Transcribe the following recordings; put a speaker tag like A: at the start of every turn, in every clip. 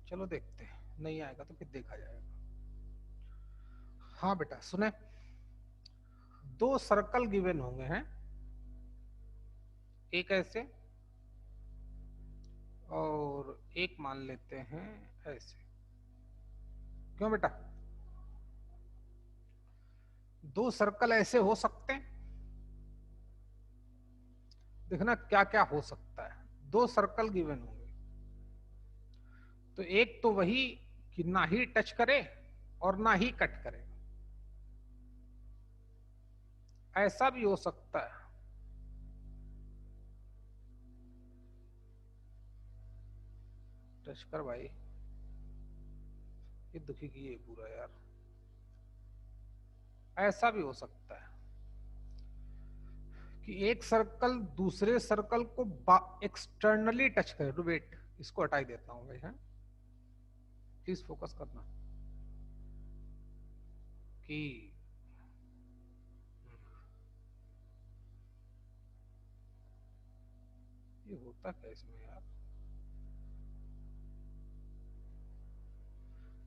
A: चलो देखते हैं, नहीं आएगा तो फिर देखा जाएगा। हाँ बेटा सुने, दो सर्कल गिवन होंगे हैं, एक ऐसे और एक मान लेते हैं ऐसे। क्यों बेटा? दो सर्कल ऐसे हो सकते हैं, देखना क्या क्या हो सकता है। दो सर्कल गिवन होंगे तो एक तो वही कि ना ही टच करे और ना ही कट करे, ऐसा भी हो सकता है। टच कर भाई, ये दुखी की है पूरा यार। ऐसा भी हो सकता है कि एक सर्कल दूसरे सर्कल को एक्सटर्नली टच करे। तो वेट, इसको हटाई देता हूं भाई, है प्लीज फोकस करना कि ये होता क्या इसमें यार।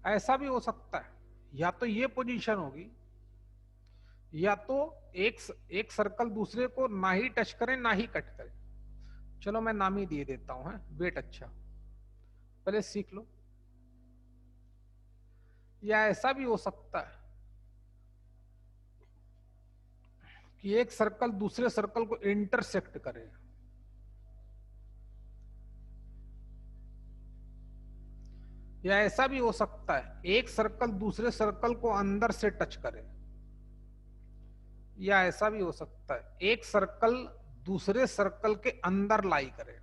A: ऐसा भी हो सकता है, या तो ये पोजीशन होगी, या तो एक एक सर्कल दूसरे को ना ही टच करे ना ही कट करे। चलो मैं नाम ही दे देता हूं, है वेट। अच्छा पहले सीख लो। या ऐसा भी हो सकता है कि एक सर्कल दूसरे सर्कल को इंटरसेक्ट करे। या ऐसा भी हो सकता है एक सर्कल दूसरे सर्कल को अंदर से टच करे। या ऐसा भी हो सकता है एक सर्कल दूसरे सर्कल के अंदर लाई करे।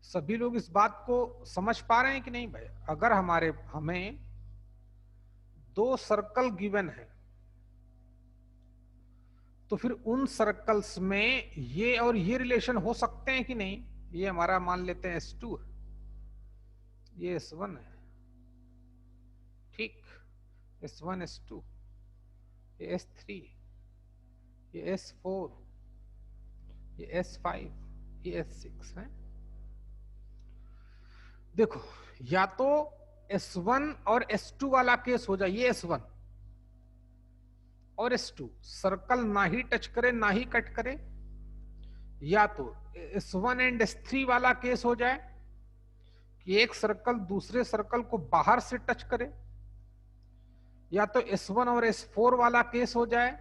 A: सभी लोग इस बात को समझ पा रहे हैं कि नहीं भाई? अगर हमें दो सर्कल गिवन है तो फिर उन सर्कल्स में ये और ये रिलेशन हो सकते हैं कि नहीं? ये हमारा मान लेते हैं S2, ये S1 है, ठीक। S1 S2, ये S3, ये S4, ये S5, ये S6 है। देखो, या तो S1 और S2 वाला केस हो जाए, ये S1 और S2 सर्कल ना ही टच करे ना ही कट करे, या तो S1 एंड S3 वाला केस हो जाए कि एक सर्कल दूसरे सर्कल को बाहर से टच करे, या तो S1 और S4 वाला केस हो जाए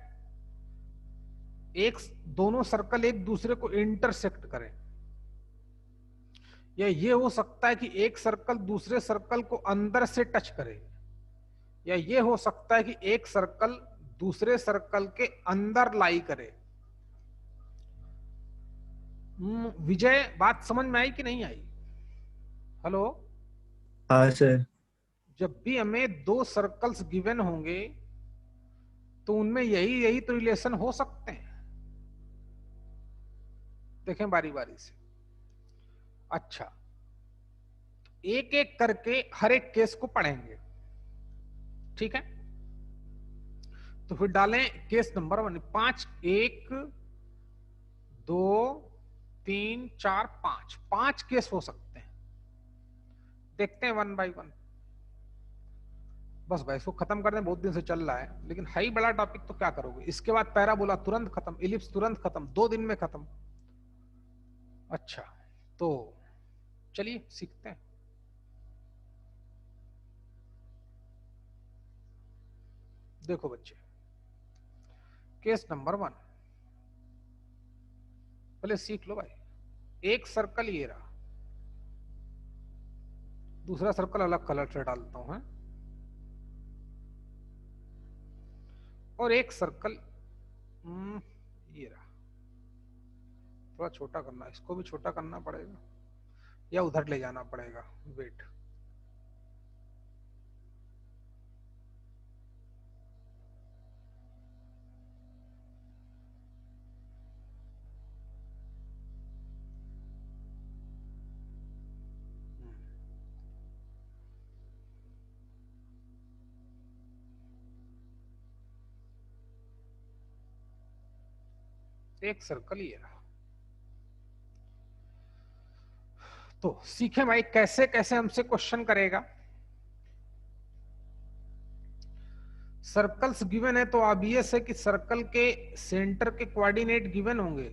A: एक दोनों सर्कल एक दूसरे को इंटरसेक्ट करें, या ये हो सकता है कि एक सर्कल दूसरे सर्कल को अंदर से टच करे, या ये हो सकता है कि एक सर्कल दूसरे सर्कल के अंदर लाई करे। विजय, बात समझ में आई कि नहीं आई? हेलो।
B: हाँ सर।
A: जब भी हमें दो सर्कल्स गिवन होंगे तो उनमें यही यही तो रिलेशन हो सकते हैं। देखें बारी बारी से। अच्छा, एक एक करके हर एक केस को पढ़ेंगे, ठीक है? तो फिर डालें केस नंबर 1, 5, 1, 2, 3, 4, 5, 5 केस हो सकते हैं। देखते हैं वन बाय वन। बस भाई इसको खत्म कर दें, बहुत दिन से चल रहा है, लेकिन है ही बड़ा टॉपिक तो क्या करोगे। इसके बाद पैराबोला तुरंत खत्म, इलिप्स तुरंत खत्म, 2 दिन में खत्म। अच्छा, तो चलिए सीखते हैं। देखो बच्चे, केस नंबर 1 पहले सीख लो भाई। एक सर्कल ये रहा, दूसरा सर्कल अलग कलर से डालता हूं, है? और एक सर्कल ये रहा। थोड़ा छोटा करना, इसको भी छोटा करना पड़ेगा या उधर ले जाना पड़ेगा। वेट, एक सर्कल ये रहा। तो सीखे भाई कैसे कैसे हमसे क्वेश्चन करेगा। सर्कल्स गिवन है तो ऑब्वियस है कि सर्कल के सेंटर के कोऑर्डिनेट गिवन होंगे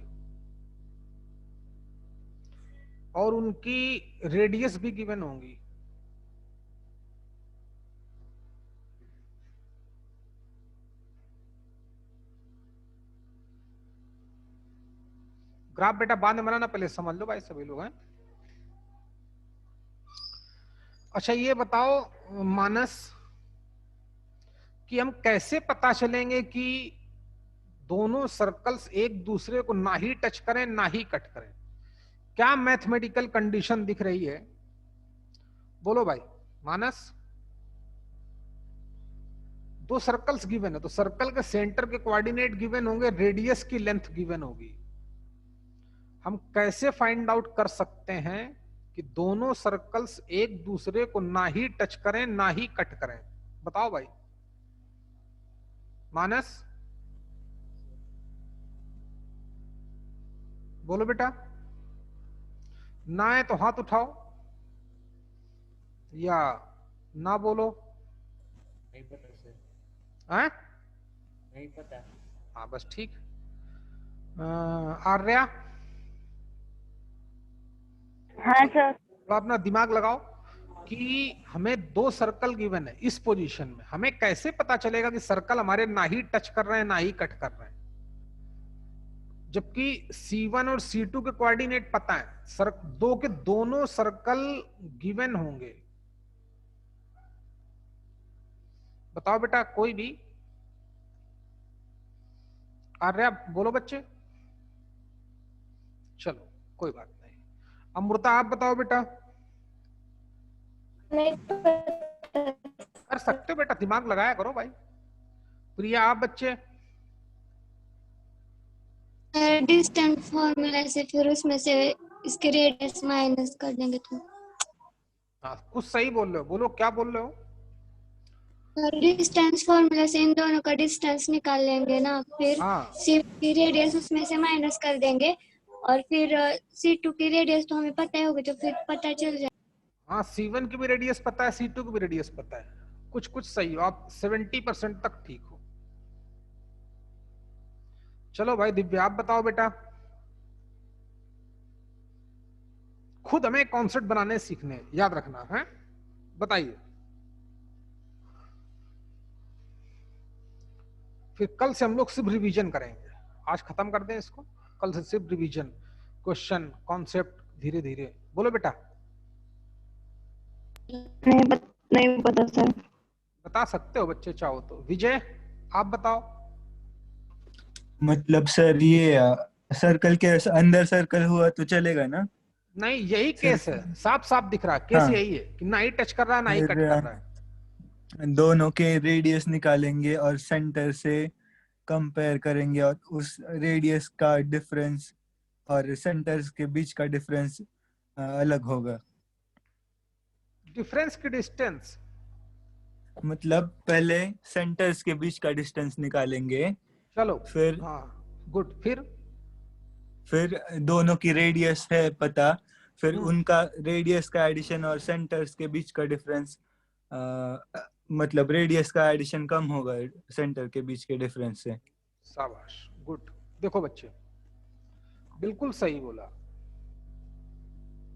A: और उनकी रेडियस भी गिवन होंगी। ग्राफ बेटा बाद में बनाना, पहले समझ लो भाई सभी लोग हैं। अच्छा ये बताओ मानस कि हम कैसे पता चलेंगे कि दोनों सर्कल्स एक दूसरे को ना ही टच करें ना ही कट करें? क्या मैथमेटिकल कंडीशन दिख रही है? बोलो भाई मानस। दो सर्कल्स गिवन है तो सर्कल के सेंटर के कोऑर्डिनेट गिवन होंगे, रेडियस की लेंथ गिवन होगी। हम कैसे फाइंड आउट कर सकते हैं कि दोनों सर्कल्स एक दूसरे को ना ही टच करें ना ही कट करें? बताओ भाई मानस, बोलो बेटा। ना है तो हाथ उठाओ, या ना बोलो।
C: नहीं पता सर।
A: हैं?
C: नहीं पता।
A: हाँ बस ठीक। आर्या,
D: हाँ सर।
A: तो अपना दिमाग लगाओ कि हमें दो सर्कल गिवन है इस पोजीशन में, हमें कैसे पता चलेगा कि सर्कल हमारे ना ही टच कर रहे हैं ना ही कट कर रहे हैं, जबकि C1 और C2 के कोऑर्डिनेट पता है, दो के दोनों सर्कल गिवन होंगे। बताओ बेटा कोई भी। आर्या बोलो बच्चे। चलो कोई बात नहीं। अमृता आप बताओ बेटा।
D: नहीं
A: कर सकते हो बेटा, दिमाग लगाया करो भाई। प्रिया आप बच्चे।
E: डिस्टेंस फॉर्मूला से फिर उसमें से इसके रेडियस माइनस कर देंगे तो
A: हाँ कुछ सही बोल रहे हो, बोलो क्या बोल रहे हो।
E: डिस्टेंस फॉर्मूला से इन दोनों का डिस्टेंस निकाल लेंगे ना, फिर
A: हाँ
E: C1 की रेडियस उसमें से माइनस कर देंगे और फिर C2 की रेडियस तो हमें पता ही होगी तो फिर पता चल जाए।
A: हाँ C1 की भी रेडियस पता है, C2 की भी रेडियस पता है। कुछ कुछ सही हो आप, 70% तक ठीक हो। चलो भाई दिव्या आप बताओ बेटा। खुद हमें कॉन्सेप्ट बनाने सीखने, याद रखना है। बताइए। फिर कल से हम लोग सिर्फ रिवीजन करेंगे, आज खत्म कर दें इसको, कल से सिर्फ रिवीजन, क्वेश्चन कॉन्सेप्ट धीरे धीरे। बोलो बेटा।
D: नहीं पता सर।
A: बता सकते हो बच्चे चाहो तो। विजय आप बताओ।
B: मतलब सर ये सर्कल के अंदर सर्कल हुआ तो चलेगा ना?
A: नहीं यही केस है,
B: सर्कल।
A: साफ साफ दिख रहा है केस,
B: हाँ,
A: यही है कि ना ही टच कर रहा है ना ही
B: फिर
A: कट कर रहा है।
B: दोनों के रेडियस निकालेंगे और सेंटर से कंपेयर करेंगे और उस रेडियस का डिफरेंस और सेंटर्स के बीच का डिफरेंस अलग होगा।
A: डिफरेंस की डिस्टेंस
B: मतलब पहले सेंटर्स के बीच का डिस्टेंस निकालेंगे,
A: चलो
B: फिर
A: हाँ गुड,
B: फिर दोनों की रेडियस है पता, फिर
A: हम्म,
B: उनका रेडियस का एडिशन और सेंटर्स के बीच का डिफरेंस, मतलब रेडियस का एडिशन कम होगा सेंटर के बीच के डिफरेंस से।
A: शाबाश गुड। देखो बच्चे बिल्कुल सही बोला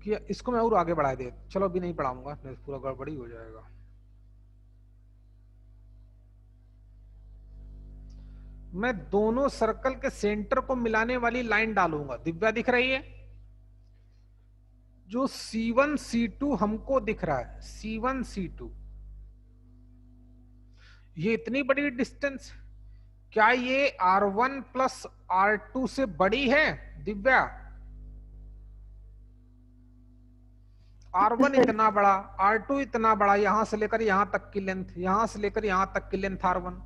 A: कि इसको मैं और आगे बढ़ा दे। चलो अभी नहीं पढ़ाऊंगा, नहीं पूरा गड़बड़ी हो जाएगा। मैं दोनों सर्कल के सेंटर को मिलाने वाली लाइन डालूंगा। दिव्या दिख रही है? जो C1 C2 हमको दिख रहा है, C1 C2, ये इतनी बड़ी डिस्टेंस, क्या ये R1 प्लस R2 से बड़ी है दिव्या? R1 इतना बड़ा, R2 इतना बड़ा, यहां से लेकर यहां तक की लेंथ, यहां से लेकर यहां तक की length R1।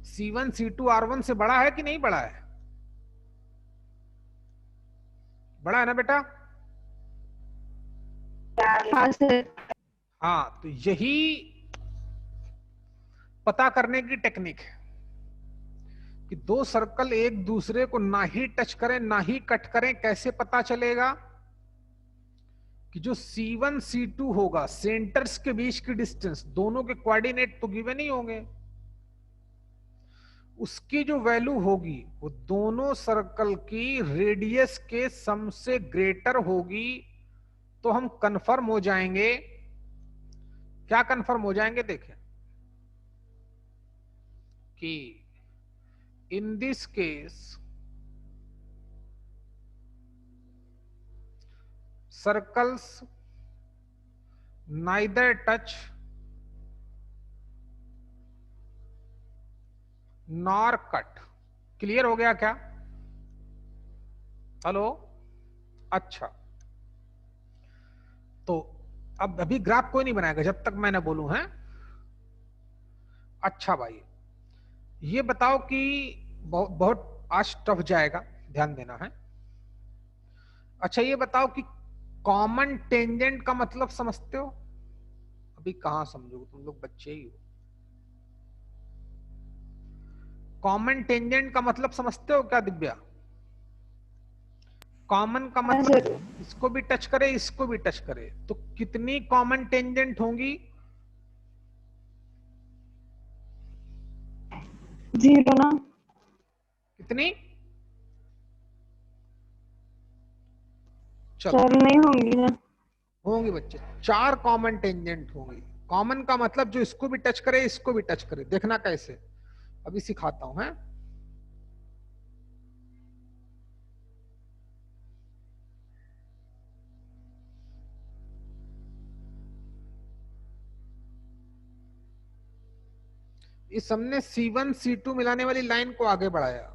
A: C1 C2 R1 से बड़ा है कि नहीं बड़ा है? बड़ा है ना बेटा?
D: हाँ सर।
A: हाँ तो यही पता करने की टेक्निक है कि दो सर्कल एक दूसरे को ना ही टच करें ना ही कट करें। कैसे पता चलेगा कि जो C1 C2 होगा, सेंटर्स के बीच की डिस्टेंस, दोनों के कोऑर्डिनेट तो गिवन ही होंगे, उसकी जो वैल्यू होगी वो दोनों सर्कल की रेडियस के सम से ग्रेटर होगी, तो हम कंफर्म हो जाएंगे। क्या कंफर्म हो जाएंगे? देखें कि इन this case circles neither touch nor cut. Clear हो गया क्या? हेलो? अच्छा, तो अब अभी ग्राफ कोई नहीं बनाएगा जब तक मैं ना बोलूं, है? अच्छा भाई, ये बताओ कि बहुत बहुत आज टफ जाएगा, ध्यान देना है। अच्छा, ये बताओ कि कॉमन टेंजेंट का मतलब समझते हो? अभी कहां समझोगे, तुम लोग बच्चे ही हो। कॉमन टेंजेंट का मतलब समझते हो क्या दिव्या? कॉमन का
D: हाँ
A: मतलब
D: सर।
A: इसको भी टच करे, इसको भी टच करे, तो कितनी कॉमन टेंजेंट होंगी?
D: 0 ना?
A: कितनी? चलो,
D: सर नहीं होंगी ना?
A: होंगी बच्चे, 4 कॉमन टेंजेंट होंगी। कॉमन का मतलब जो इसको भी टच करे, इसको भी टच करे। देखना कैसे, अभी सिखाता हूं, है? इस हमने C1 C2 मिलाने वाली लाइन को आगे बढ़ाया।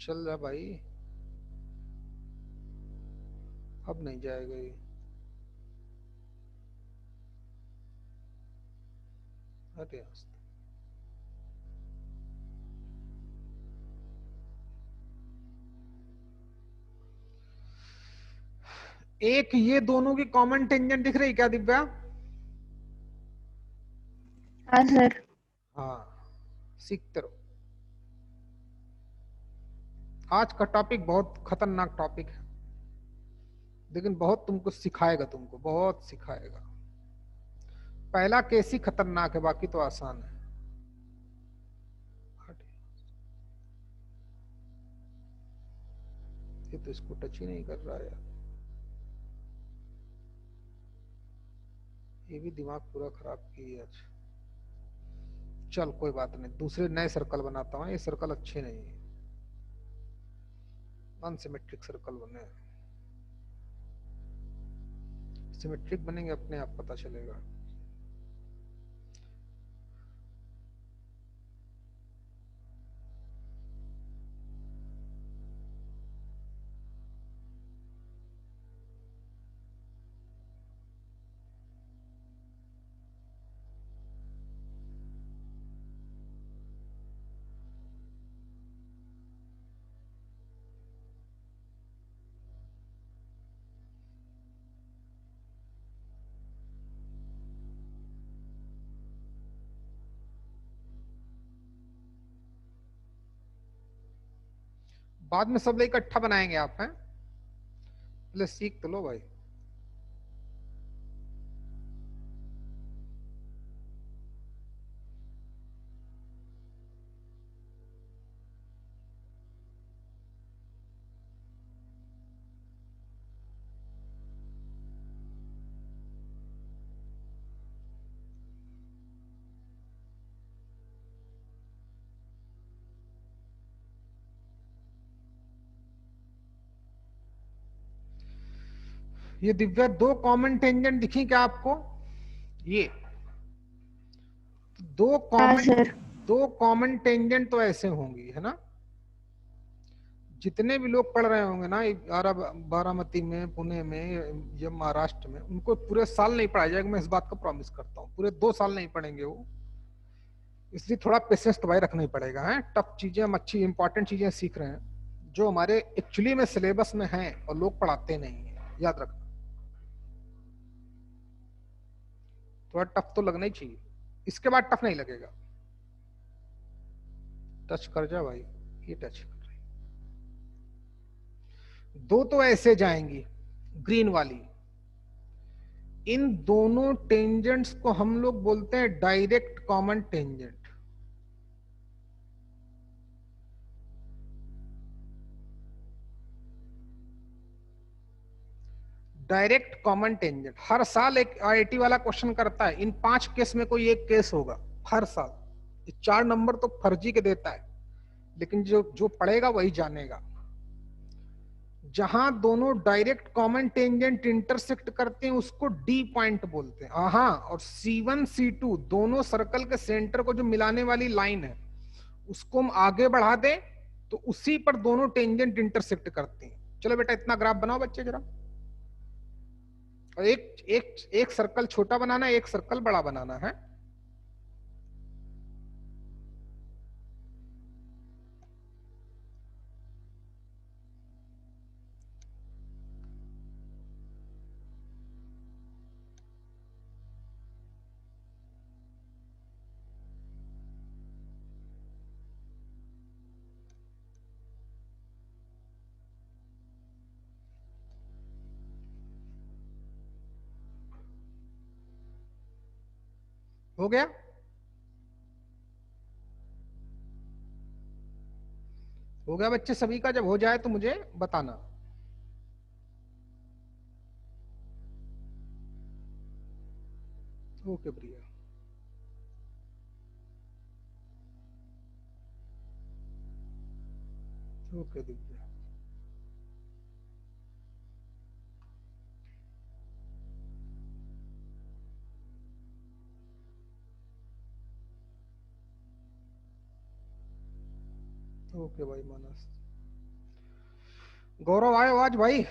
A: चल रहा भाई, अब नहीं जाएगा ये। अरे एक ये दोनों की कॉमन टेंजेंट दिख रही क्या दिव्या?
D: हाँ सर।
A: हाँ, सीखते रहो। आज का टॉपिक बहुत खतरनाक टॉपिक है, लेकिन बहुत तुमको सिखाएगा, तुमको बहुत सिखाएगा। पहला केस ही खतरनाक है, बाकी तो आसान है। ये तो इसको टच ही नहीं कर रहा है यार, ये भी दिमाग पूरा खराब किया आज। चल कोई बात नहीं, दूसरे नए सर्कल बनाता हूँ। ये सर्कल अच्छे नहीं है, अनसिमेट्रिक सर्कल बने। सिमेट्रिक बनेंगे अपने आप पता चलेगा। बाद में सब लोग इकट्ठा बनाएंगे आप, हैं? पहले सीख तो लो भाई। ये दिव्या, 2 कॉमन टेंजेंट दिखी क्या आपको? ये दो
D: हाँ
A: कॉमन
D: सर।
A: 2 कॉमन टेंजेंट तो ऐसे होंगी, है ना? जितने भी लोग पढ़ रहे होंगे ना बारामती में, पुणे में या महाराष्ट्र में, उनको पूरे साल नहीं पढ़ाया जाएगा, मैं इस बात का प्रॉमिस करता हूँ। पूरे 2 साल नहीं पढ़ेंगे वो, इसलिए थोड़ा पेशेंस तो भाई रखना ही पड़ेगा, है? टफ चीजें हम अच्छी इंपॉर्टेंट चीजें सीख रहे हैं जो हमारे एक्चुअली में सिलेबस में हैं और लोग पढ़ाते नहीं है, याद रखना। थोड़ा टफ तो लगना ही चाहिए, इसके बाद टफ नहीं लगेगा। टच कर जा भाई, ये टच कर रही, दो तो ऐसे जाएंगी ग्रीन वाली, इन दोनों टेंजेंट्स को हम लोग बोलते हैं direct common tangent. Direct common tangent हर साल एक आईआईटी वाला क्वेश्चन करता है, इन 5 केस में कोई एक केस होगा हर साल। ये 4 नंबर तो फर्जी के देता है, लेकिन जो जो पढ़ेगा वही जानेगा। जहां दोनों डायरेक्ट कॉमन टेंजेंट इंटरसेक्ट करते हैं उसको डी पॉइंट बोलते हैं। हाँ, और C1 C2 दोनों सर्कल के सेंटर को जो मिलाने वाली लाइन है उसको हम आगे बढ़ा दें तो उसी पर दोनों टेंजेंट इंटरसेक्ट करते हैं। चलो बेटा इतना ग्राफ बनाओ बच्चे जरा, और एक सर्कल छोटा बनाना है, एक सर्कल बड़ा बनाना है। हो गया? हो गया बच्चे सभी का? जब हो जाए तो मुझे बताना। ओके प्रिया, ओके दिव्या, ओके भाई मानस। गौरव आए आज भाई,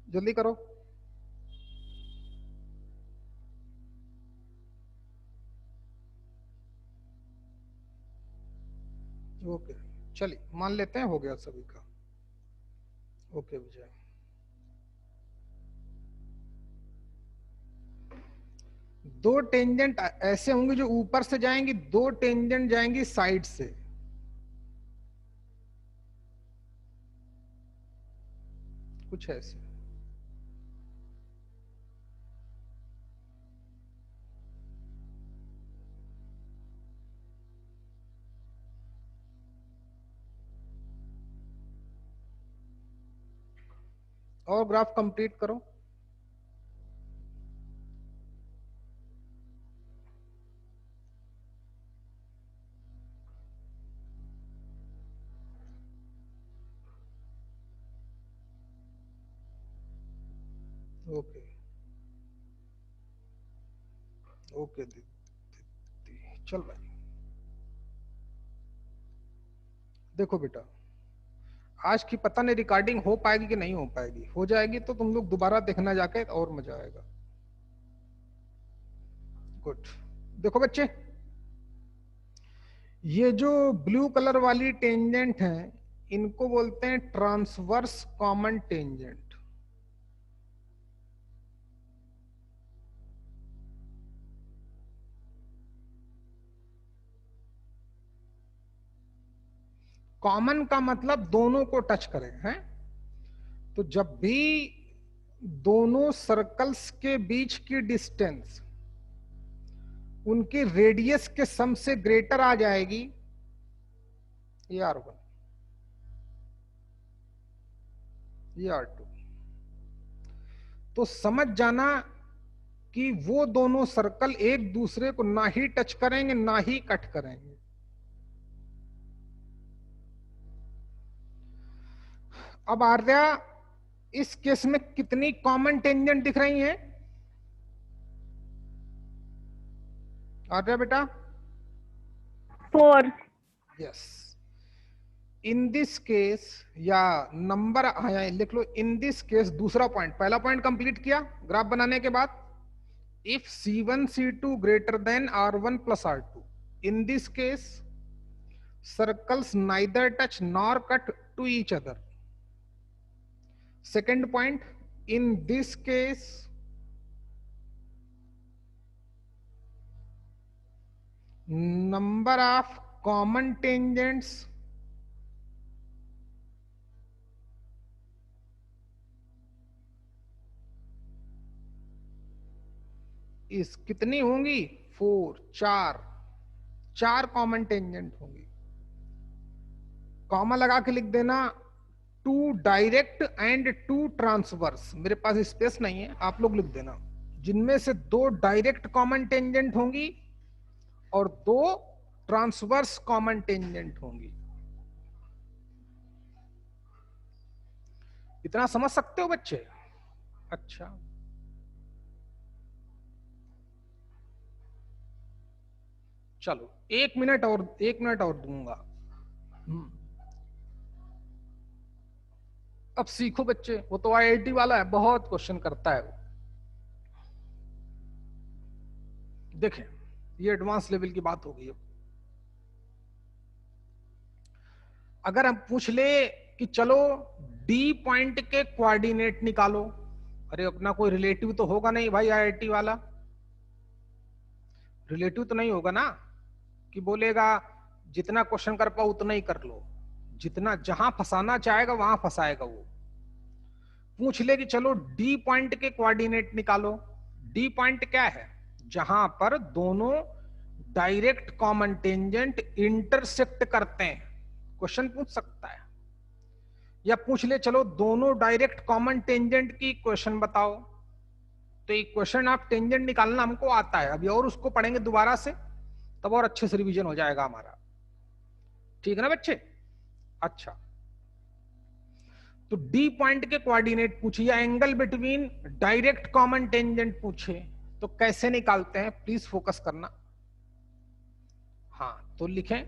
A: जल्दी करो। ओके चलिए मान लेते हैं हो गया सभी का। ओके विजय, दो टेंजेंट ऐसे होंगे जो ऊपर से जाएंगी, दो टेंजेंट जाएंगी साइड से। कुछ ऐसे। और ग्राफ कंप्लीट करो। ओके ओके चल भाई। देखो बेटा, आज की पता नहीं रिकॉर्डिंग हो पाएगी कि नहीं हो पाएगी, हो जाएगी तो तुम लोग दोबारा देखना जाके और मजा आएगा। गुड। देखो बच्चे, ये जो ब्लू कलर वाली टेंजेंट है इनको बोलते हैं ट्रांसवर्स कॉमन टेंजेंट। कॉमन का मतलब दोनों को टच करें, हैं? तो जब भी दोनों सर्कल्स के बीच की डिस्टेंस उनकी रेडियस के सम से ग्रेटर आ जाएगी, ये R1 ये R2, तो समझ जाना कि वो दोनों सर्कल एक दूसरे को ना ही टच करेंगे ना ही कट करेंगे। अब आर्या, इस केस में कितनी कॉमन टेंजेंट दिख रही हैं आर्या बेटा?
D: 4।
A: यस। इन दिस केस, या नंबर लिख लो। इन दिस केस दूसरा पॉइंट, पहला पॉइंट कंप्लीट किया ग्राफ बनाने के बाद। If C1 C2 greater than R1 plus R2, in this case circles neither touch nor cut to each other. Second point, in this case number of common tangents इस कितनी होंगी? 4, 4 common tangent होंगी। Comma लगा के लिख देना 2 direct and 2 transverse. मेरे पास space नहीं है, आप लोग लिख देना, जिनमें से 2 डायरेक्ट कॉमन टेंजेंट होंगी और 2 ट्रांसवर्स कॉमन टेंजेंट होंगी। इतना समझ सकते हो बच्चे? अच्छा, चलो 1 मिनट और दूंगा। अब सीखो बच्चे, वो तो आईआईटी वाला है, बहुत क्वेश्चन करता है वो। देखें, ये एडवांस लेवल की बात हो गई। अगर हम पूछ ले कि चलो डी पॉइंट के कोऑर्डिनेट निकालो, अरे अपना कोई रिलेटिव तो होगा नहीं भाई आईआईटी वाला, रिलेटिव तो नहीं होगा ना कि बोलेगा जितना क्वेश्चन कर पाओ उतना ही कर लो, जितना जहां फंसाना चाहेगा वहां फंसाएगा वो। पूछ ले कि चलो डी पॉइंट के कोऑर्डिनेट निकालो। डी पॉइंट क्या है? जहां पर दोनों डायरेक्ट कॉमन टेंजेंट इंटरसेक्ट करते हैं, क्वेश्चन पूछ सकता है। या पूछ ले चलो दोनों डायरेक्ट कॉमन टेंजेंट की क्वेश्चन बताओ, तो इक्वेशन ऑफ टेंजेंट निकालना हमको आता है अभी, और उसको पढ़ेंगे दोबारा से तब और अच्छे से रिवीजन हो जाएगा हमारा। ठीक है ना बच्चे? अच्छा, तो डी पॉइंट के कोऑर्डिनेट पूछे या angle between direct common tangent पूछे तो कैसे निकालते हैं, प्लीज फोकस करना। हाँ, तो लिखें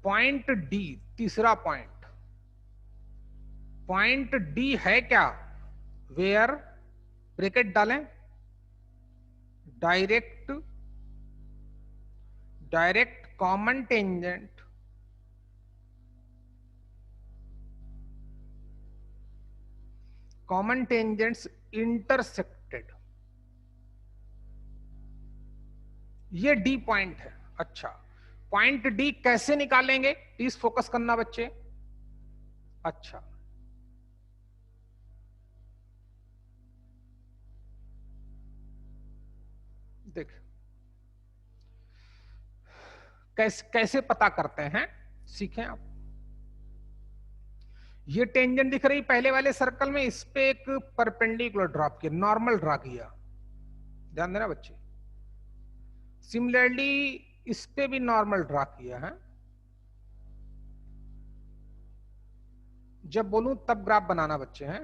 A: पॉइंट डी, तीसरा पॉइंट, पॉइंट डी है क्या? वेयर, ब्रैकेट डालें, direct common tangent common tangents intersected, ये डी पॉइंट है। अच्छा, पॉइंट डी कैसे निकालेंगे, प्लीज फोकस करना बच्चे। अच्छा, देख कैसे पता करते हैं, सीखें आप। ये टेंजेंट दिख रही पहले वाले सर्कल में, इस पे एक परपेंडिकुलर ड्रॉप किया, नॉर्मल ड्रा किया, ध्यान देना बच्चे। सिमिलरली इस पे भी नॉर्मल ड्रा किया है। जब बोलूं तब ग्राफ बनाना बच्चे हैं।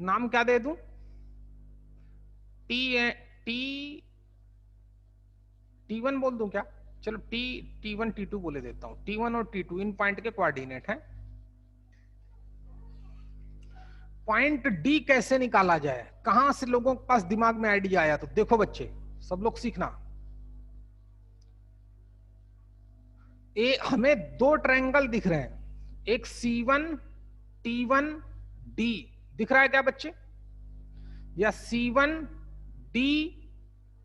A: नाम क्या दे दूं? T1 बोल दूं क्या? चलो T1 T2 बोले देता हूं। T1 और T2 इन पॉइंट के कोऑर्डिनेट हैं। पॉइंट डी कैसे निकाला जाए, कहां से लोगों के पास दिमाग में आइडिया आया? तो देखो बच्चे, सब लोग सीखना। हमें 2 ट्रायंगल दिख रहे हैं, एक C1 T1 D दिख रहा है क्या बच्चे? या C1 D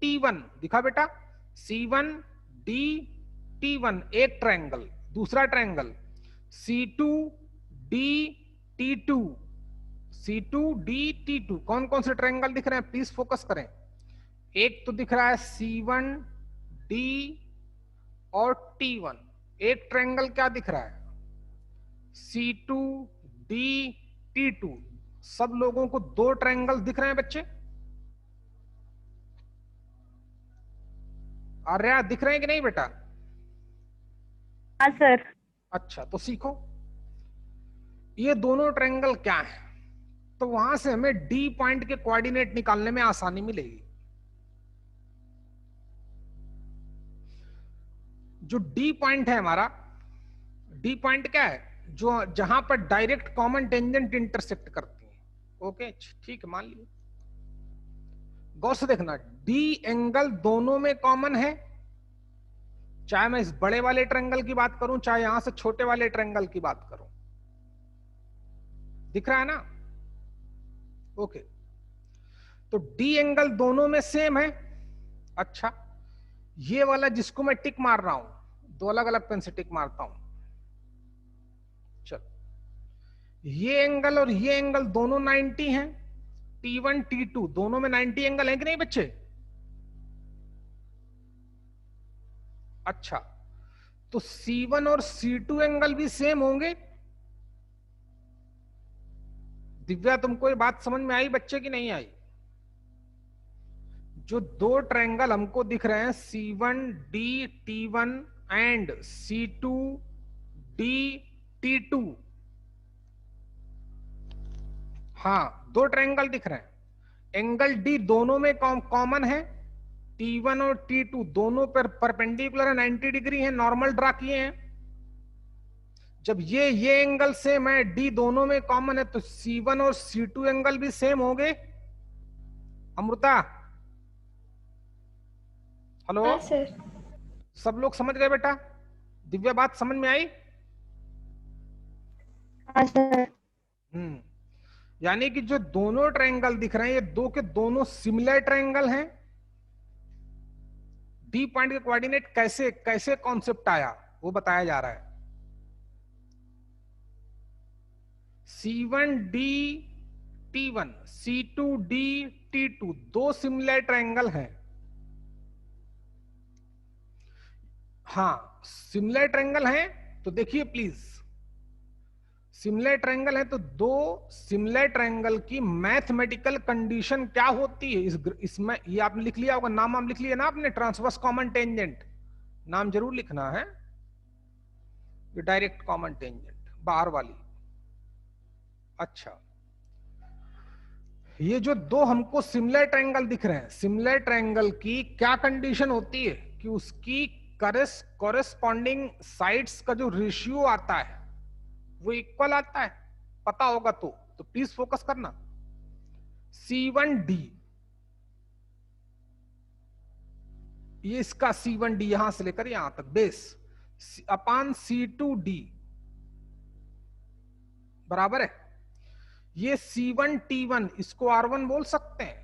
A: T1 दिखा बेटा? C1 D T1 एक ट्रायंगल। दूसरा triangle C2 D T2, C2 D T2, कौन कौन से ट्रायंगल दिख रहे हैं, प्लीज फोकस करें। एक तो दिख रहा है C1 D और T1, एक ट्रायंगल क्या दिख रहा है? C2 D T2। सब लोगों को 2 ट्रायंगल दिख रहे हैं बच्चे? आर्या दिख रहे हैं कि नहीं बेटा?
D: हाँ सर।
A: अच्छा, तो सीखो ये दोनों ट्रायंगल क्या है, तो वहां से हमें डी पॉइंट के कोऑर्डिनेट निकालने में आसानी मिलेगी। जो डी पॉइंट है हमारा, डी पॉइंट क्या है? जो जहां पर डायरेक्ट कॉमन टेंजेंट इंटरसेक्ट करती है। ओके, ठीक है, मान लिया। गौर से देखना, डी एंगल दोनों में कॉमन है, चाहे मैं इस बड़े वाले ट्रायंगल की बात करूं, चाहे यहां से छोटे वाले ट्रायंगल की बात करूं। दिख रहा है ना? ओके, तो डी एंगल दोनों में सेम है। अच्छा, ये वाला जिसको मैं टिक मार रहा हूं, दो अलग अलग पेन से टिक मारता हूं। चलो, ये एंगल और ये एंगल दोनों 90 हैं। T1 T2 दोनों में 90 एंगल है कि नहीं बच्चे? अच्छा, तो C1 और C2 एंगल भी सेम होंगे। दिव्या, तुमको ये बात समझ में आई बच्चे की नहीं आई? जो दो ट्रायंगल हमको दिख रहे हैं C1D T1 and C2D T2, हाँ दो ट्रायंगल दिख रहे हैं। एंगल D दोनों में कॉमन है। T1 और T2 दोनों पर परपेंडिकुलर है, 90 डिग्री है, नॉर्मल ड्रा किए हैं। जब ये एंगल सेम है, D दोनों में कॉमन है, तो C1 और C2 एंगल भी सेम होंगे। अमृता, हेलो?
E: हाँ सर।
A: सब लोग समझ गए बेटा? दिव्या, बात समझ में आई?
D: हाँ सर।
A: यानी कि जो दोनों ट्रायंगल दिख रहे हैं, ये दो के दोनों सिमिलर ट्रायंगल हैं। डी पॉइंट के कोऑर्डिनेट कैसे कैसे कॉन्सेप्ट आया वो बताया जा रहा है। C1D T1, C2D T2 दो सिमिलर ट्रायंगल हैं। हाँ, सिमिलर ट्रायंगल हैं तो देखिए प्लीज, सिमिलर ट्रायंगल है तो दो सिमिलर ट्रायंगल की मैथमेटिकल कंडीशन क्या होती है? इसमें ये आपने लिख लिया होगा, नाम लिख लिया ना आपने, ट्रांसवर्स कॉमन टेंजेंट, नाम जरूर लिखना है। ये डायरेक्ट कॉमन टेंजेंट बाहर वाली। अच्छा, ये जो दो हमको सिमिलर ट्रायंगल दिख रहे हैं, सिमिलर ट्रायंगल की क्या कंडीशन होती है कि उसकी कॉरेस्पॉन्डिंग साइड्स का जो रेशियो आता है वो इक्वल आता है। पता होगा तो प्लीज फोकस करना। C1D, ये इसका C1D यहां से लेकर यहां तक बेस अपान C2D बराबर है। ये C1T1 इसको R1 बोल सकते हैं,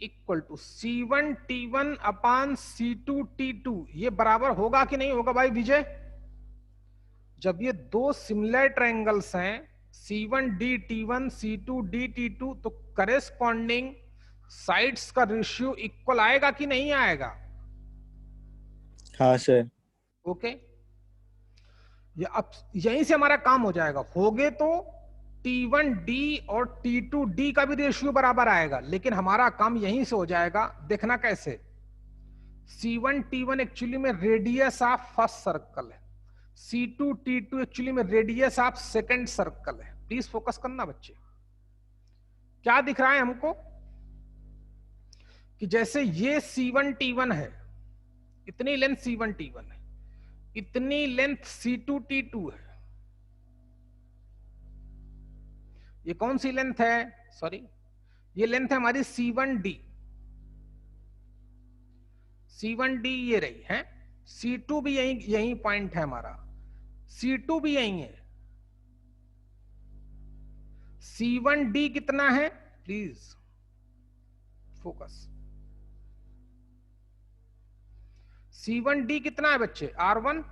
A: equal to C1T1 upon C2T2। ये बराबर होगा कि नहीं होगा भाई विजय? जब ये दो सिमिलर ट्रायंगल्स हैं C1D T1 C2D T2, तो करेस्पॉन्डिंग साइड्स का रेशियो इक्वल आएगा कि नहीं आएगा?
B: हाँ सर।
A: ओके, ये अब यहीं से हमारा काम हो जाएगा। होगे तो T1D और T2D का भी रेशियो बराबर आएगा, लेकिन हमारा काम यहीं से हो जाएगा। देखना कैसे? C1T1 एक्चुअली में रेडियस ऑफ फर्स्ट सर्कल है, C2T2 एक्चुअली में रेडियस ऑफ सेकंड सर्कल है। प्लीज फोकस करना बच्चे। क्या दिख रहा है हमको कि जैसे ये C1T1 है, इतनी लेंथ C1T1 है, इतनी लेंथ C2T2 है। ये कौन सी लेंथ है? सॉरी, ये लेंथ है हमारी C1D। C1D ये रही है। C2 भी यही पॉइंट है हमारा, C2 भी यही है। C1D कितना है? Please focus. C1D कितना है बच्चे? R1।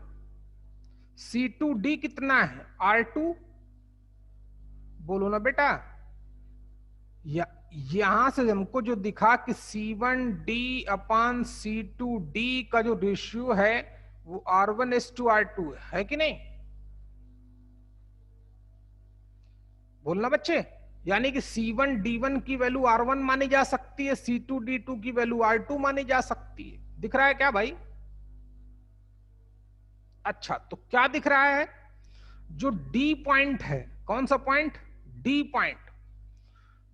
A: C2D कितना है? R2। बोलो ना बेटा। यहां से हमको जो दिखा कि C1D अपान C2D का जो रेशियो है वो R1:R2 है कि नहीं? बोलना बच्चे। यानी कि C1D1 की वैल्यू R1 मानी जा सकती है, C2D2 की वैल्यू R2 मानी जा सकती है। दिख रहा है क्या भाई? अच्छा, तो क्या दिख रहा है? जो D पॉइंट है, कौन सा पॉइंट? D पॉइंट,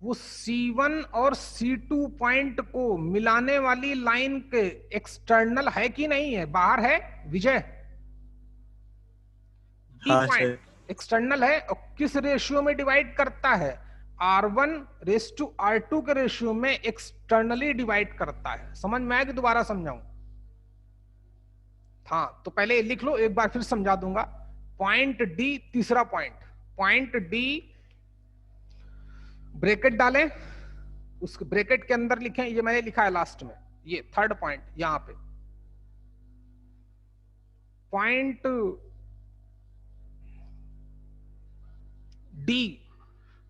A: वो C1 और C2 पॉइंट को मिलाने वाली लाइन के एक्सटर्नल है कि नहीं है? बाहर है विजय? D
B: हाँ
A: पॉइंट एक्सटर्नल है। और किस रेशियो में डिवाइड करता है? R1:R2 के रेशियो में एक्सटर्नली डिवाइड करता है। समझ में आया कि दोबारा समझाऊं? हाँ, तो पहले लिख लो, एक बार फिर समझा दूंगा। पॉइंट D, तीसरा पॉइंट पॉइंट डी, ब्रैकेट डालें, उस ब्रैकेट के अंदर लिखें, ये मैंने लिखा है लास्ट में, ये थर्ड पॉइंट यहां पे, पॉइंट डी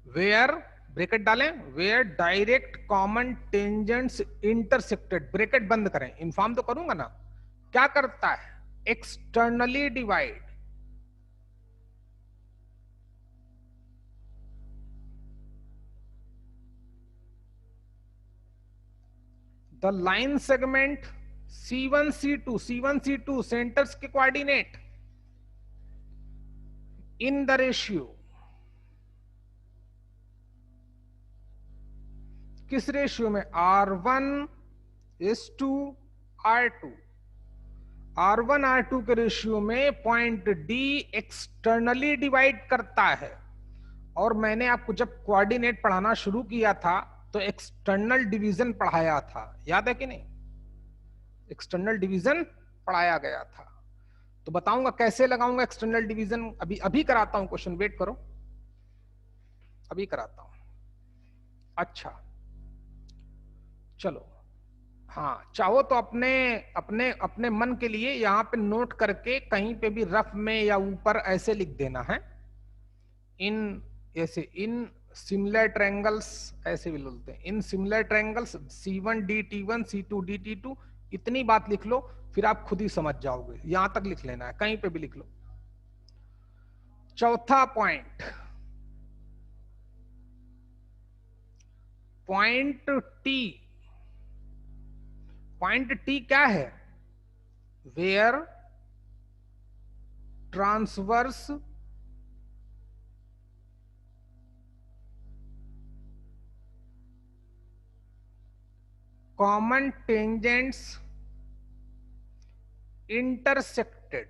A: वेयर, ब्रैकेट डालें, where direct common tangents intersected, bracket बंद करें, इन्फॉर्म तो करूंगा ना, क्या करता है, externally divide the line segment C1 C2, C1 C2 centres के कोऑर्डिनेट इन द रेशियो, किस रेशियो में, R1:R2, R1 R2 के रेशियो में पॉइंट डी एक्सटर्नली डिवाइड करता है। और मैंने आपको जब कोऑर्डिनेट पढ़ाना शुरू किया था तो एक्सटर्नल डिवीजन पढ़ाया था, याद है कि नहीं, एक्सटर्नल डिवीजन पढ़ाया गया था। तो बताऊंगा कैसे लगाऊंगा एक्सटर्नल डिवीजन, अभी कराता हूं क्वेश्चन, वेट करो, अभी कराता हूं। अच्छा चलो, हाँ चाहो तो अपने अपने अपने मन के लिए यहां पे नोट करके कहीं पे भी रफ में या ऊपर ऐसे लिख देना है, इन ऐसे, इन सिमिलर ट्रायंगल्स, ऐसे भी बोलते हैं, in similar triangles C1 DT1 C2 DT2, इतनी बात लिख लो, फिर आप खुद ही समझ जाओगे, यहां तक लिख लेना है, कहीं पे भी लिख लो। चौथा point, point T, point T क्या है, where transverse common tangents intersected.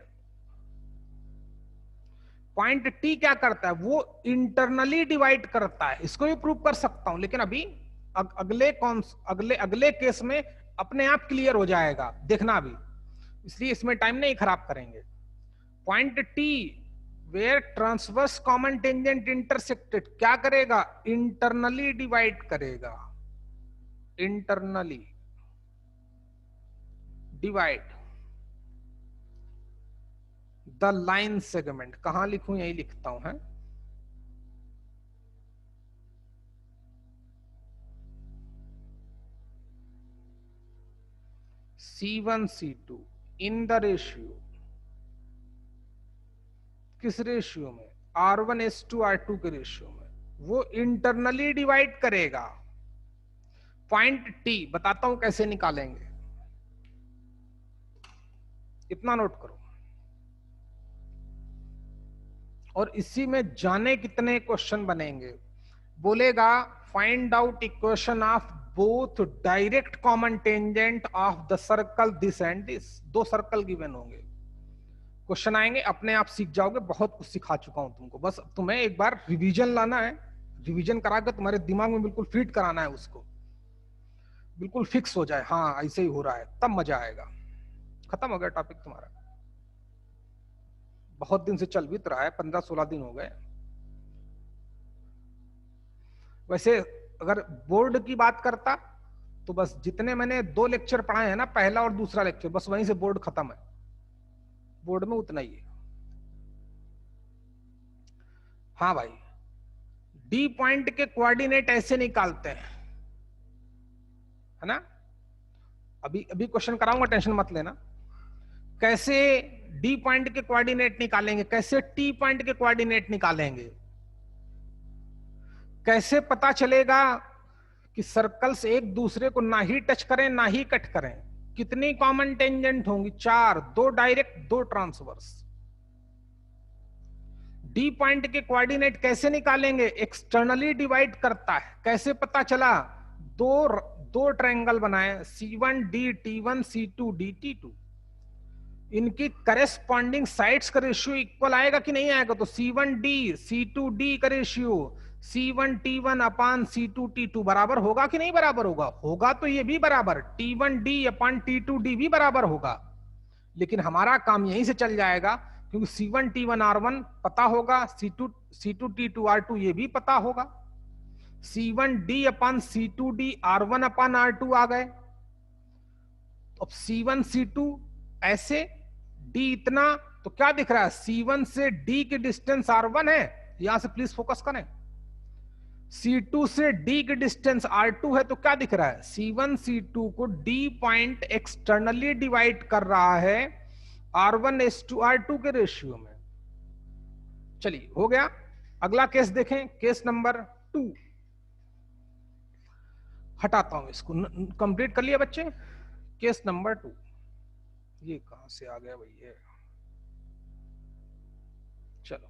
A: Point T क्या करता है, वो इंटरनली डिवाइड करता है, इसको भी प्रूव कर सकता हूं, लेकिन अभी अगले केस में अपने आप क्लियर हो जाएगा, देखना अभी, इसलिए इसमें टाइम नहीं खराब करेंगे। Point T where transverse common tangent intersected क्या करेगा, इंटरनली डिवाइड करेगा, internally divide the line segment, कहां लिखूं, यही लिखता हूं, है C1 C2 in the ratio, किस रेशियो में, R1:2 R2 के रेशियो में, वो इंटरनली डिवाइड करेगा। पॉइंट टी बताता हूं कैसे निकालेंगे, इतना नोट करो, और इसी में जाने कितने क्वेश्चन बनेंगे, बोलेगा find out equation of both direct common tangent of the circle this and this, दो सर्कल गिवन होंगे, क्वेश्चन आएंगे, अपने आप सीख जाओगे, बहुत कुछ सिखा चुका हूं तुमको, बस तुम्हें एक बार रिवीजन लाना है, रिवीजन करा के तुम्हारे दिमाग में बिल्कुल फिट कराना है, उसको बिल्कुल फिक्स हो जाए, हाँ ऐसे ही हो रहा है, तब मजा आएगा। खत्म हो गया टॉपिक तुम्हारा, बहुत दिन से चल भी तो रहा है, 15-16 दिन हो गए। वैसे अगर बोर्ड की बात करता तो बस जितने मैंने 2 लेक्चर पढ़ाए हैं ना, पहला और दूसरा लेक्चर, बस वहीं से बोर्ड खत्म है, बोर्ड में उतना ही है। हाँ भाई, डी पॉइंट के कोऑर्डिनेट ऐसे निकालते हैं, है ना, अभी क्वेश्चन कराऊंगा, टेंशन मत लेना, कैसे डी पॉइंट के कोऑर्डिनेट निकालेंगे, कैसे टी पॉइंट के कोऑर्डिनेट निकालेंगे, कैसे पता चलेगा कि सर्कल्स एक दूसरे को ना ही टच करें ना ही कट करें, कितनी कॉमन टेंजेंट होंगी, 4, 2 डायरेक्ट 2 ट्रांसवर्स। डी पॉइंट के कोऑर्डिनेट कैसे निकालेंगे, एक्सटर्नली डिवाइड करता है, कैसे पता चला, दो ट्रायंगल बनाए, C1 DT1 C2 DT2, इनकी करेस्पॉन्डिंग साइड्स का रेशियो इक्वल आएगा कि नहीं आएगा, तो C1 D C2 D का रेशियो C1 T1 अपान C2 T2 बराबर होगा कि नहीं बराबर होगा, होगा तो ये भी बराबर, T1 D अपान T2 D भी बराबर होगा। लेकिन हमारा काम यहीं से चल जाएगा क्योंकि C1T1R1 पता होगा, C2T2R2 ये भी पता होगा, C1D अपन C2D R1 अपन R2 आ गए। अब C1 C2 ऐसे, D इतना, तो क्या दिख रहा है, C1 से D की डिस्टेंस R1 है, यहां से प्लीज फोकस करें। C2 से D की डिस्टेंस R2 है, तो क्या दिख रहा है, C1 C2 को D पॉइंट एक्सटर्नली डिवाइड कर रहा है R1:R2 के रेशियो में। चलिए हो गया। अगला केस देखें, केस नंबर 2। हटाता हूं इसको, कंप्लीट कर लिया बच्चे। केस नंबर 2, ये कहां से आ गया भैया, चलो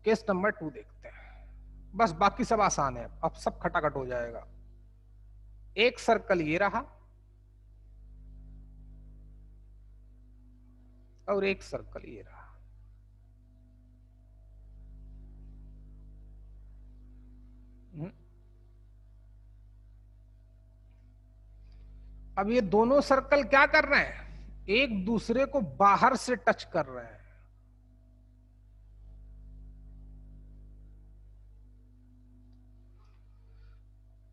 A: केस नंबर 2 देखते हैं। बस बाकी सब आसान है, अब सब खटाखट हो जाएगा। एक सर्कल ये रहा और एक सर्कल ये रहा। अब ये दोनों सर्कल क्या कर रहे हैं, एक दूसरे को बाहर से टच कर रहे हैं।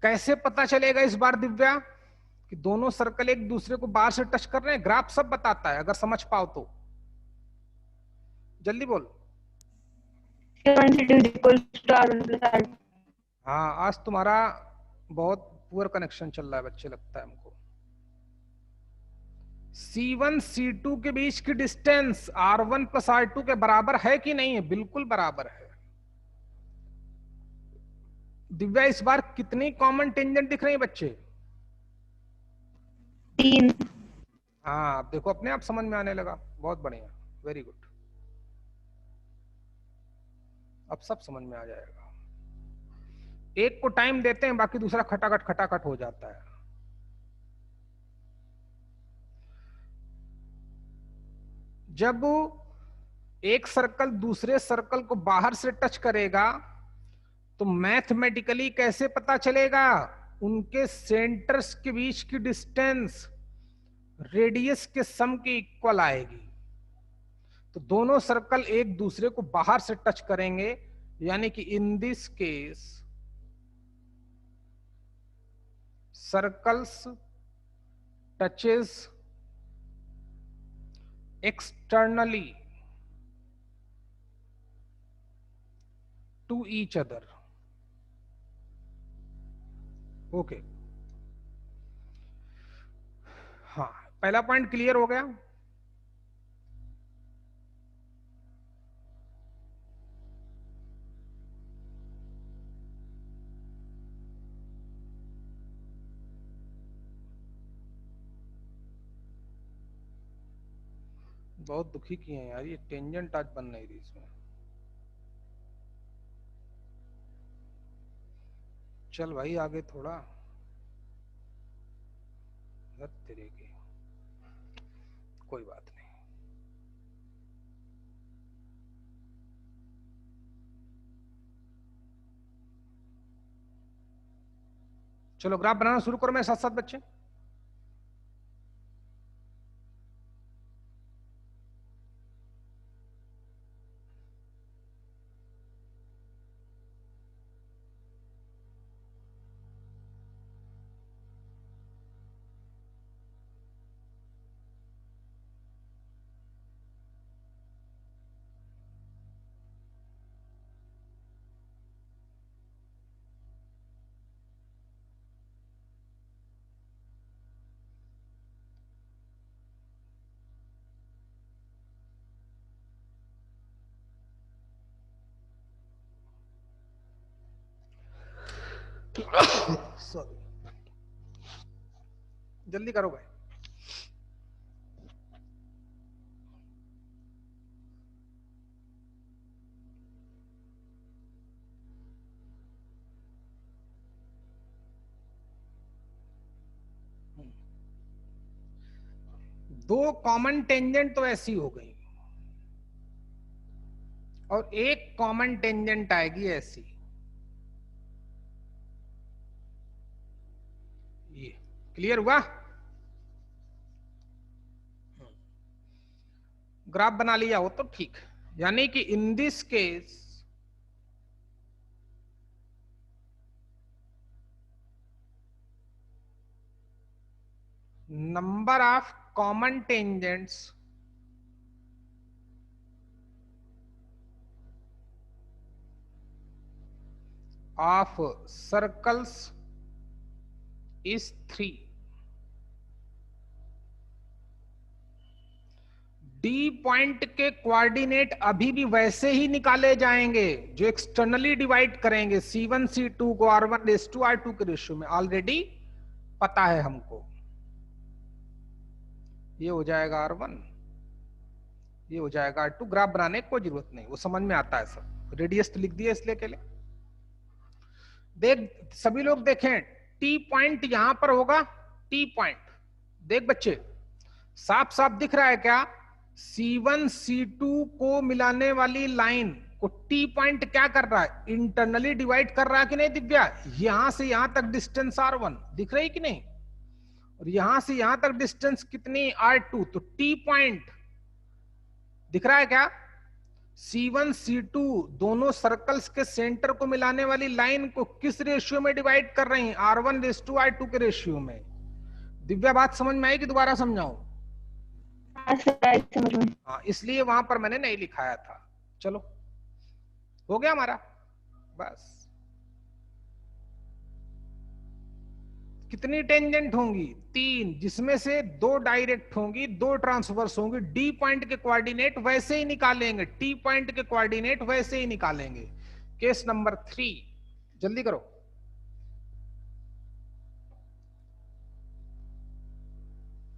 A: कैसे पता चलेगा इस बार दिव्या कि दोनों सर्कल एक दूसरे को बाहर से टच कर रहे हैं? ग्राफ सब बताता है, अगर समझ पाओ तो जल्दी बोल। हाँ, आज तुम्हारा बहुत पुअर कनेक्शन चल रहा है बच्चे, लगता है हमको। C1 C2 के बीच की डिस्टेंस R1 + R2 के बराबर है कि नहीं है? बिल्कुल बराबर है। दिव्या इस बार कितनी कॉमन टेंजेंट दिख रही है बच्चे?
D: 3।
A: हाँ, अब देखो अपने आप समझ में आने लगा, बहुत बढ़िया, वेरी गुड। अब सब समझ में आ जाएगा। एक को टाइम देते हैं, बाकी दूसरा खटाखट खटाखट हो जाता है। जब एक सर्कल दूसरे सर्कल को बाहर से टच करेगा तो मैथमेटिकली कैसे पता चलेगा? उनके सेंटर्स के बीच की डिस्टेंस रेडियस के सम के इक्वल आएगी। तो दोनों सर्कल एक दूसरे को बाहर से टच करेंगे, यानी कि इन this case circles touches externally to each other. Okay. हाँ, पहला पॉइंट क्लियर हो गया। बहुत दुखी किए हैं यार, ये टेंजेंट आज बन नहीं रही इसमें। चल भाई आगे थोड़ा, तेरे की कोई बात नहीं। चलो ग्राफ बनाना शुरू करो मेरे साथ साथ बच्चे। सॉरी, जल्दी करो भाई। दो कॉमन टेंजेंट तो ऐसी हो गई, और एक कॉमन टेंजेंट आएगी ऐसी। ये क्लियर हुआ? ग्राफ बना लिया हो तो ठीक, यानी कि इन this case number of common tangents of circles is 3. D point के कोऑर्डिनेट अभी भी वैसे ही निकाले जाएंगे जो एक्सटर्नली डिवाइड करेंगे C1 C2 को R1:2 R2 के रेशियो में, ऑलरेडी पता है हमको। ये हो जाएगा R1, ये हो जाएगा R2। ग्राफ बनाने की कोई जरूरत नहीं, वो समझ में आता है सब। रेडियस तो लिख दिया इसलिए के लिए। देख सभी लोग देखें, टी पॉइंट यहां पर होगा, टी पॉइंट देख बच्चे साफ साफ दिख रहा है क्या? C1 C2 को मिलाने वाली लाइन को टी पॉइंट क्या कर रहा है? इंटरनली डिवाइड कर रहा है कि नहीं दिव्या? यहां से यहां तक डिस्टेंस R1 दिख रही कि नहीं, और यहां से यहां तक डिस्टेंस कितनी? R2। तो टी पॉइंट दिख रहा है क्या? C1 C2 दोनों सर्कल्स के सेंटर को मिलाने वाली लाइन को किस रेशियो में डिवाइड कर रही हैं? R1:2 R2 के रेशियो में। दिव्या बात समझ में आई कि दोबारा समझाऊं?
D: समझ में।
A: हाँ, इसलिए वहां पर मैंने नहीं लिखाया था। चलो हो गया हमारा। बस कितनी टेंजेंट होंगी? 3, जिसमें से 2 डायरेक्ट होंगी, 2 ट्रांसवर्स होंगी। डी पॉइंट के कोऑर्डिनेट वैसे ही निकालेंगे, टी पॉइंट के कोऑर्डिनेट वैसे ही निकालेंगे। केस नंबर 3, जल्दी करो।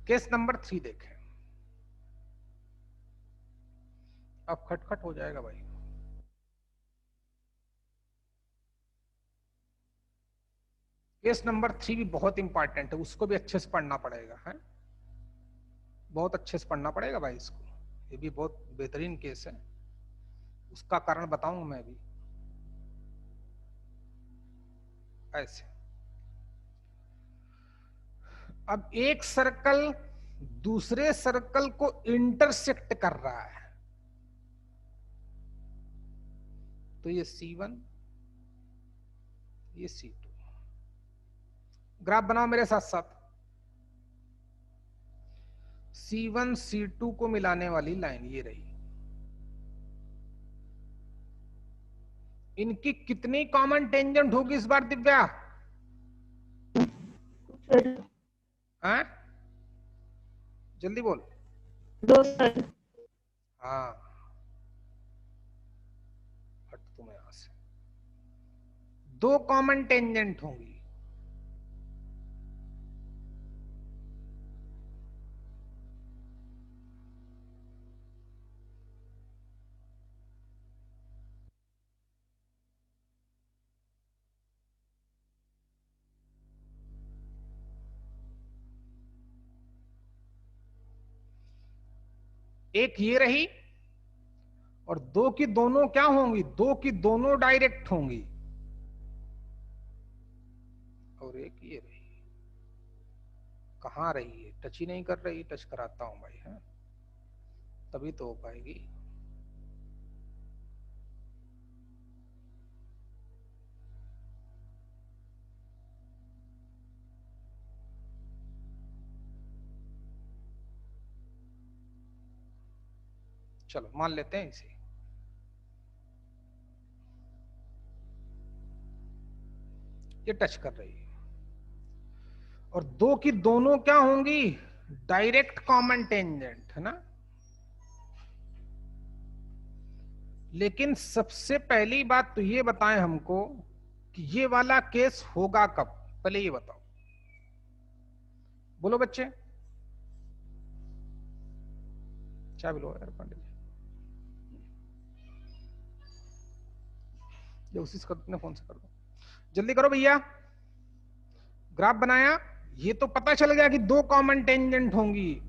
A: केस नंबर 3 देखें। अब खटखट हो जाएगा भाई। केस नंबर 3 भी बहुत इंपॉर्टेंट है, उसको भी अच्छे से पढ़ना पड़ेगा, है बहुत अच्छे से पढ़ना पड़ेगा भाई इसको। ये भी बहुत बेहतरीन केस है, उसका कारण बताऊंगा मैं भी। ऐसे अब एक सर्कल दूसरे सर्कल को इंटरसेक्ट कर रहा है, तो ये C1 ये C2। ग्राफ बनाओ मेरे साथ साथ। C1 C2 को मिलाने वाली लाइन ये रही। इनकी कितनी कॉमन टेंजेंट होगी इस बार दिव्या? हैं? जल्दी बोल।
D: 2 सर।
A: हाँ, हट तुम यहां से। 2 कॉमन टेंजेंट होंगी। एक ये रही, और 2 की दोनों क्या होंगी? 2 की दोनों डायरेक्ट होंगी, और एक ये रही। कहां रही है? टच ही नहीं कर रही। टच कराता हूं भाई, है तभी तो हो पाएगी। चलो मान लेते हैं इसे। ये टच कर रही है, और 2 की दोनों क्या होंगी? डायरेक्ट कॉमन टेंजेंट, है ना। लेकिन सबसे पहली बात तो ये बताएं हमको कि ये वाला केस होगा कब? पहले ये बताओ, बोलो बच्चे। चाय बोलो यार पांडे जी, ये उसी से कर, अपने फोन से कर दो। जल्दी करो भैया। ग्राफ बनाया, ये तो पता चल गया कि 2 कॉमन टेंजेंट होंगी,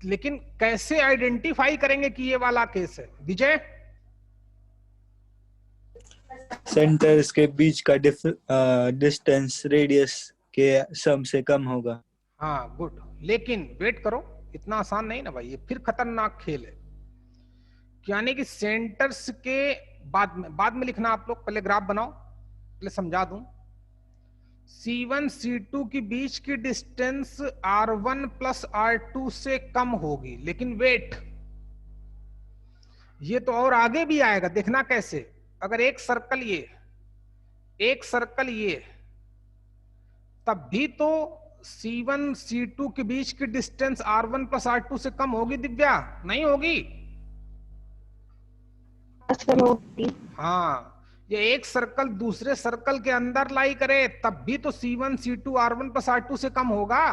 A: लेकिन कैसे आइडेंटिफाई करेंगे कि ये वाला केस है? विजय?
B: सेंटर्स के बीच का डिस्टेंस रेडियस के सम से कम होगा।
A: हाँ गुड, लेकिन वेट करो, इतना आसान नहीं ना भाई, ये फिर खतरनाक खेल है। यानी कि सेंटर्स के बाद में लिखना आप लोग, पहले ग्राफ बनाओ, पहले समझा दूं। C1 C2 के बीच की डिस्टेंस R1 प्लस R2 से कम होगी, लेकिन वेट, ये तो और आगे भी आएगा, देखना कैसे। अगर एक सर्कल ये, एक सर्कल ये, तब भी तो C1 C2 के बीच की डिस्टेंस R1 प्लस R2 से कम होगी दिव्या, नहीं होगी? हाँ, ये एक सर्कल दूसरे सर्कल के अंदर लाई करे तब भी तो C1 C2 R1 plus R2 से कम होगा।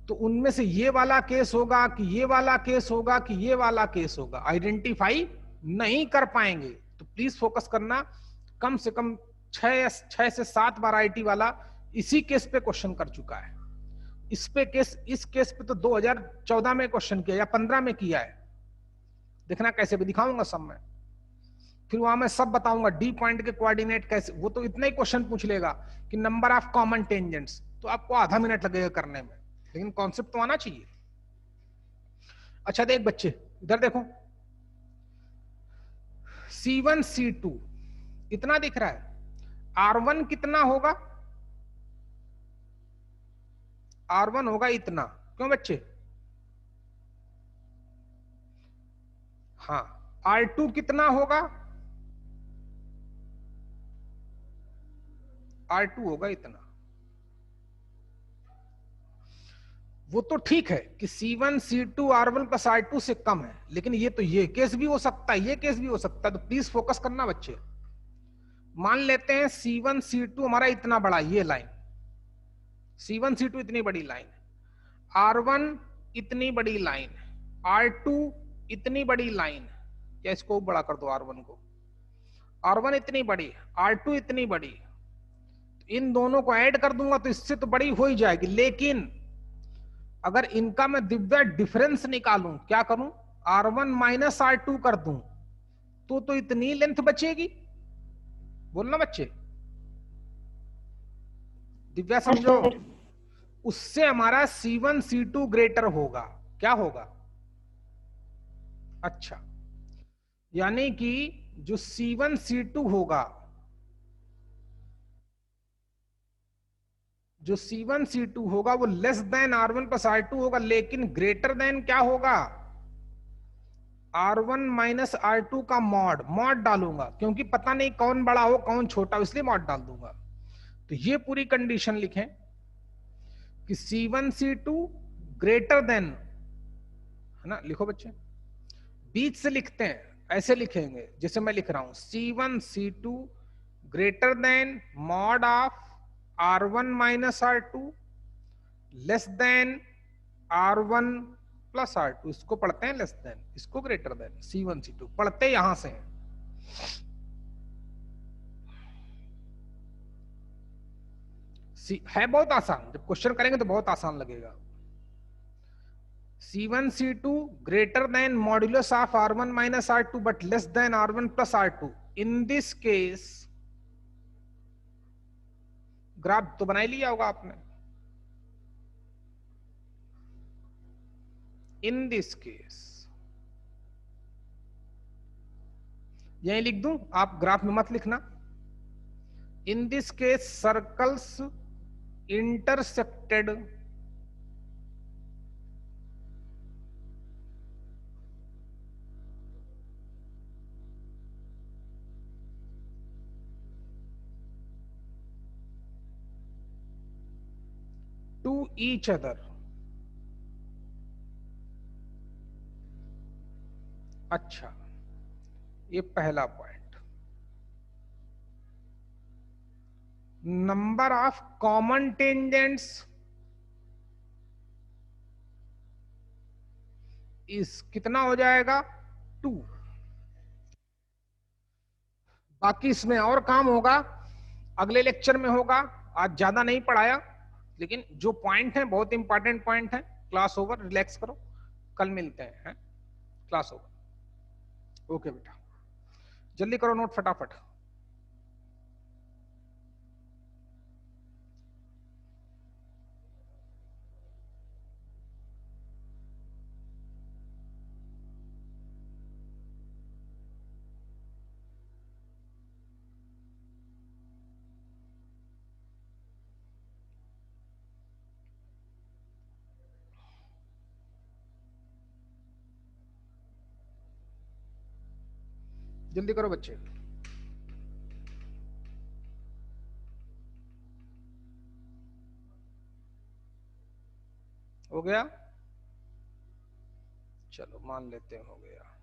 A: तो उनमें से ये वाला केस होगा कि ये वाला केस होगा कि ये वाला केस होगा, आइडेंटिफाई नहीं कर पाएंगे। तो प्लीज फोकस करना, कम से कम 6 से 7 बार आईटी वाला इसी केस पे क्वेश्चन कर चुका है। इस केस पे तो 2014 में क्वेश्चन किया या 15 में किया है, देखना कैसे भी दिखाऊंगा सब में। फिर वहां मैं सब बताऊंगा डी पॉइंट के कोऑर्डिनेट कैसे, वो तो इतना ही क्वेश्चन पूछ लेगा कि नंबर ऑफ कॉमन टेंजेंट्स, तो आपको आधा मिनट लगेगा करने में, लेकिन कॉन्सेप्ट तो आना चाहिए। अच्छा देख बच्चे, इधर देखो, C1 C2 इतना दिख रहा है, R1 कितना होगा? R1 होगा इतना, क्यों बच्चे? हाँ, R2 कितना होगा? R2 होगा इतना। वो तो ठीक है कि C1 C2 R1 plus R2 से कम है, लेकिन ये तो ये केस भी हो सकता है, ये केस भी हो सकता है। तो प्लीज फोकस करना बच्चे। मान लेते हैं C1 C2 हमारा इतना बड़ा, ये लाइन C1 C2 इतनी बड़ी लाइन, R1 इतनी बड़ी लाइन, R2 इतनी बड़ी लाइन, या इसको बड़ा कर दो R1 को, R1 इतनी बड़ी, R2 इतनी बड़ी, इन दोनों को ऐड कर दूंगा तो इससे तो बड़ी हो ही जाएगी। लेकिन अगर इनका मैं दिव्या डिफरेंस निकालूं, क्या करूं? R1 माइनस R2 कर दूं, तो इतनी लेंथ बचेगी। बोलना बच्चे, दिव्या समझो, उससे हमारा C1 C2 ग्रेटर होगा। क्या होगा? अच्छा, यानी कि जो C1 C2 होगा, जो C1 C2 होगा वो less than R1 plus R2 होगा, लेकिन ग्रेटर देन क्या होगा? R1 माइनस R2 का मॉड डालूंगा, क्योंकि पता नहीं कौन बड़ा हो कौन छोटा हो, इसलिए मॉड डाल दूंगा। तो ये पूरी कंडीशन लिखें कि C1 C2 ग्रेटर देन, है ना, लिखो बच्चे, बीच से लिखते हैं, ऐसे लिखेंगे जैसे मैं लिख रहा हूं, C1 C2 greater than mod of R1 minus R2 less than R1 plus R2। इसको पढ़ते हैं लेस देन, इसको ग्रेटर देन, C1 C2 पढ़ते यहां से हैं। है बहुत आसान, जब क्वेश्चन करेंगे तो बहुत आसान लगेगा। C1 C2 greater than modulus of R1 minus R2 but less than R1 plus R2। In this case, graph तो बना ही लिया होगा आपने। इन दिस केस, यही लिख दूं, आप ग्राफ में मत लिखना। In this case circles intersected to each other. अच्छा, ये पहला पॉइंट। Number of common tangents is कितना हो जाएगा? 2। बाकी इसमें और काम होगा, अगले लेक्चर में होगा, आज ज्यादा नहीं पढ़ाया, लेकिन जो पॉइंट है बहुत इंपॉर्टेंट पॉइंट है। क्लास ओवर, रिलैक्स करो, कल मिलते हैं, क्लास ओवर। ओके बेटा, जल्दी करो नोट फटाफट। जल्दी करो बच्चे। हो गया, चलो मान लेते हैं हो गया।